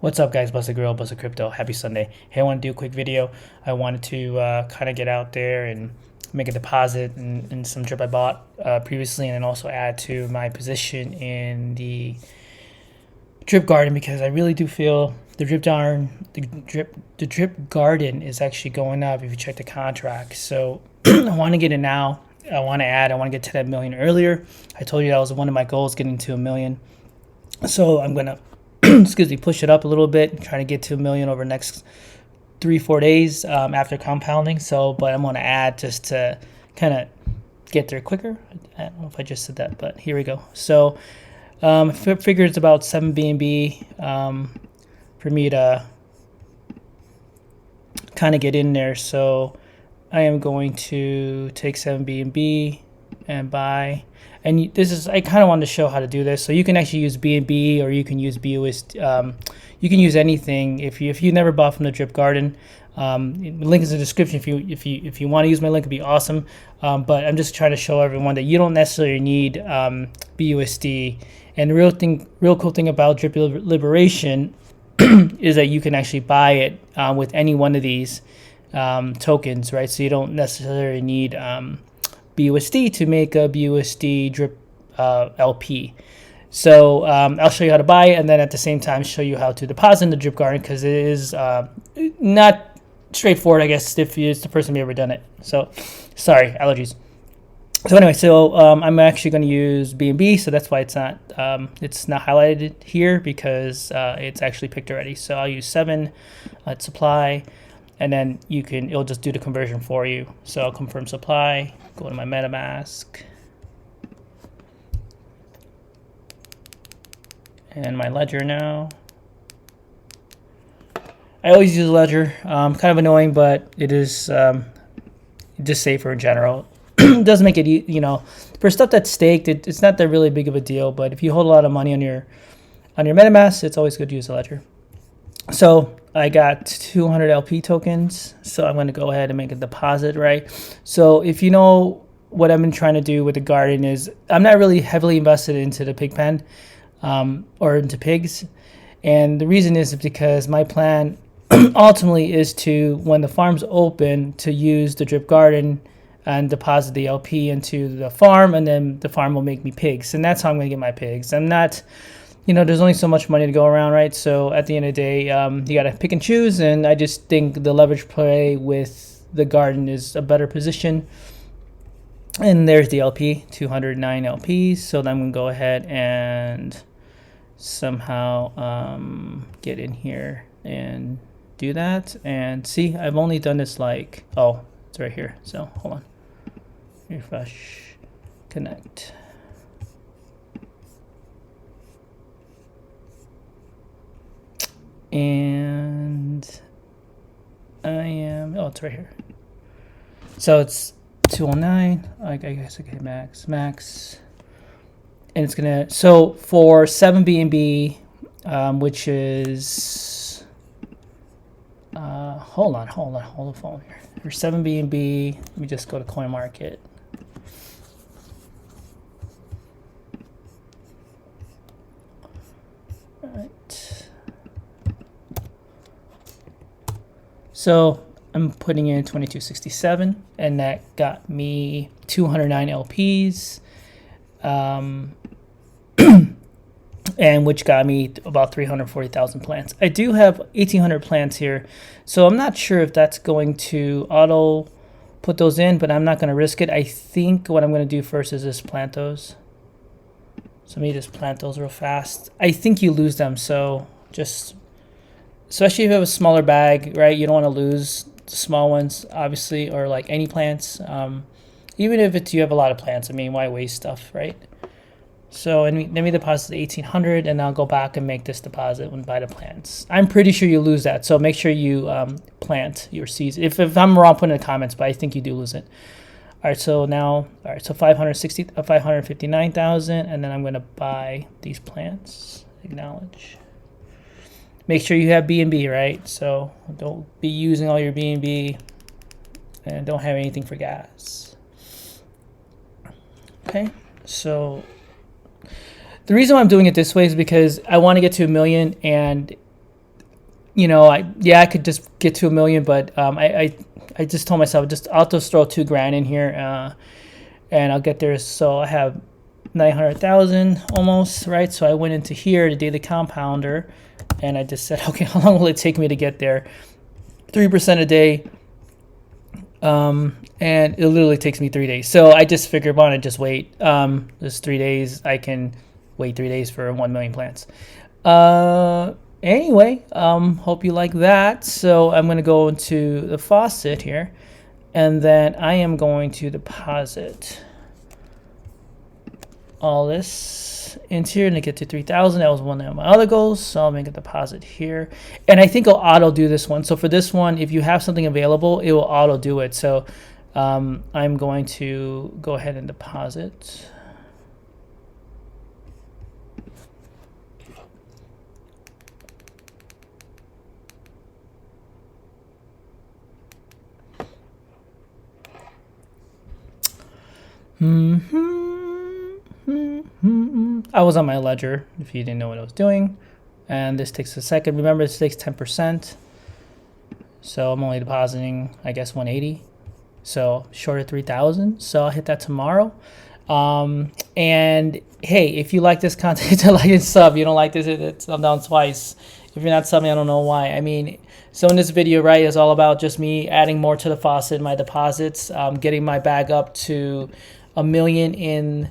What's up, guys? Busta-Grill, Busta Crypto. Happy Sunday. Hey, I want to do a quick video. I wanted to kind of get out there and make a deposit in some drip I bought previously, and then also add to my position in the drip garden, because I really do feel the drip garden is actually going up if you check the contract. So I want to get it now. I want to get to that million earlier. I told you that was one of my goals, getting to a million. So I'm gonna excuse me, push it up a little bit, trying to get to a million over the next 3-4 days after compounding. So, but I'm gonna add just to kind of get there quicker. I don't know if I just said that, but here we go. So figure it's about 7 BNB for me to kind of get in there. So I am going to take 7 BNB and buy. And this is, I kind of wanted to show how to do this. So you can actually use BNB, or you can use BUSD. You can use anything. If you never bought from the Drip Garden, the link is in the description. If you want to use my link, it'd be awesome. But I'm just trying to show everyone that you don't necessarily need BUSD. And the real cool thing about Drip Liberation is that you can actually buy it with any one of these tokens, right? So you don't necessarily need BUSD to make a BUSD drip LP. So I'll show you how to buy it, and then at the same time show you how to deposit in the drip garden, because it is not straightforward, I guess, if you're the person who ever done it. So sorry, allergies. So anyway, so I'm actually going to use BNB, so that's why it's not highlighted here, because it's actually picked already. So I'll use 7 supply, and then it'll just do the conversion for you. So I'll confirm supply, go to my MetaMask, and my ledger now. I always use Ledger. Kind of annoying, but it is just safer in general. It does make it, for stuff that's staked, it's not that really big of a deal. But if you hold a lot of money on your MetaMask, it's always good to use a Ledger. So I got 200 LP tokens, so I'm going to go ahead and make a deposit, right? So if you know what I've been trying to do with the garden is, I'm not really heavily invested into the pig pen or into pigs. And the reason is because my plan ultimately is to, when the farm's open, to use the drip garden and deposit the LP into the farm, and then the farm will make me pigs. And that's how I'm going to get my pigs. I'm not... there's only so much money to go around, right? So at the end of the day, you got to pick and choose. And I just think the leverage play with the garden is a better position. And there's the LP, 209 LPs. So then I'm going to go ahead and somehow get in here and do that. And see, I've only done this it's right here. So hold on. Refresh, connect. And it's right here. So it's 209. I guess I get max. And it's gonna, so for 7 BNB, which is, hold the phone here. For 7 BNB, let me just go to coin market. All right. So I'm putting in 2267, and that got me 209 LPs, and which got me about 340,000 plants. I do have 1,800 plants here, so I'm not sure if that's going to auto put those in, but I'm not going to risk it. I think what I'm going to do first is just plant those. So let me just plant those real fast. I think you lose them, so just... especially if you have a smaller bag, right? You don't want to lose the small ones, obviously, or like any plants. Even if you have a lot of plants, I mean, why waste stuff, right? So let me deposit the 1,800, and I'll go back and make this deposit and buy the plants. I'm pretty sure you lose that, so make sure you plant your seeds. If I'm wrong, put in the comments, but I think you do lose it. All right, so now, 559,000, and then I'm going to buy these plants. Acknowledge. Make sure you have BNB, right? So don't be using all your BNB, and don't have anything for gas. Okay, so the reason why I'm doing it this way is because I want to get to 1 million, and you know, I could just get to 1 million, but I just told myself I'll just throw $2,000 in here, and I'll get there. So I have 900,000 almost, right? So I went into here, the daily compounder, and I just said, okay, how long will it take me to get there? 3% a day, and it literally takes me 3 days. So I just figured, why not just wait? Just 3 days. I can wait 3 days for 1 million plants. Anyway, hope you like that. So I'm going to go into the faucet here, and then I am going to deposit all this into here and to get to 3,000. That was one of my other goals, so I'll make a deposit here, and I think I'll auto do this one. So for this one, if you have something available, it will auto do it. So I'm going to go ahead and deposit. I was on my ledger if you didn't know what I was doing, and this takes a second. Remember, this takes 10%, so I'm only depositing, I guess, 180, so short of 3,000. So I'll hit that tomorrow. And hey, if you like this content, like and sub. You don't like this, I'm down twice. If you're not subbing, I don't know why. I mean, so in this video, right, is all about just me adding more to the faucet, my deposits, getting my bag up to 1 million in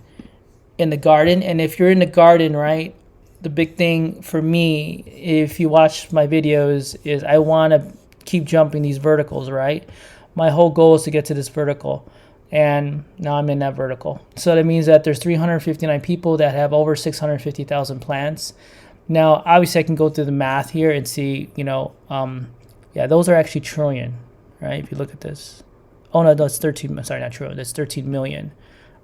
the garden. And if you're in the garden, right, the big thing for me, if you watch my videos, is I want to keep jumping these verticals, right? My whole goal is to get to this vertical, and now I'm in that vertical. So that means that there's 359 people that have over 650,000 plants. Now, obviously, I can go through the math here and see, you know, yeah, those are actually trillion, right? If you look at this. Oh, no, that's 13, sorry, not trillion, that's 13 million.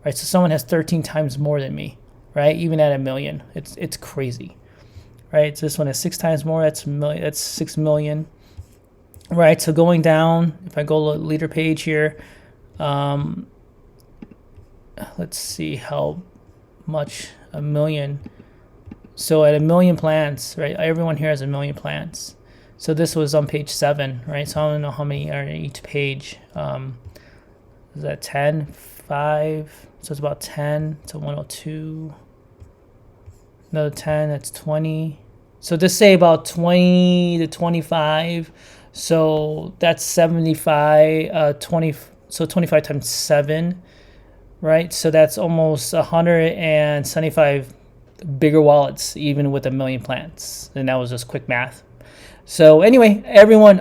Right, so someone has 13 times more than me, right? Even at 1 million, it's crazy, right? So this one has 6 times more. That's 6 million, right? So going down, if I go to the leader page here, let's see how much 1 million. So at 1 million plants, right? Everyone here has 1 million plants. So this was on page 7, right? So I don't know how many are in each page. Is that 10, 5? So it's about 10 to 102. Another 10, that's 20. So just say about 20 to 25. So that's 75, 20. So 25 times 7, right? So that's almost 175 bigger wallets, even with 1 million plants. And that was just quick math. So anyway, everyone,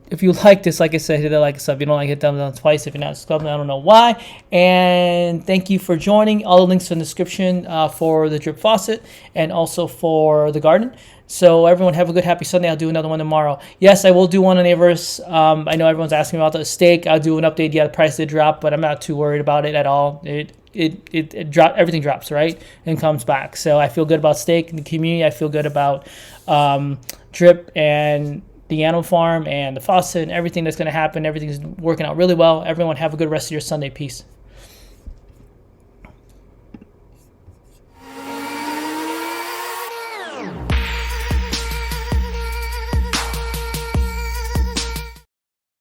if you like this, like I said, hit the like sub. If you don't like it, thumbs down twice. If you're not subscribed, I don't know why. And thank you for joining. All the links in the description for the drip faucet and also for the garden. So everyone have a good, happy Sunday. I'll do another one tomorrow. Yes, I will do one on AVARICE. I know everyone's asking about the stake. I'll do an update. Yeah, the price did drop, but I'm not too worried about it at all. It drop, everything drops, right, and comes back. So I feel good about stake in the community. I feel good about drip and the animal farm and the faucet and everything that's going to happen. Everything's working out really well. Everyone have a good rest of your Sunday. Peace.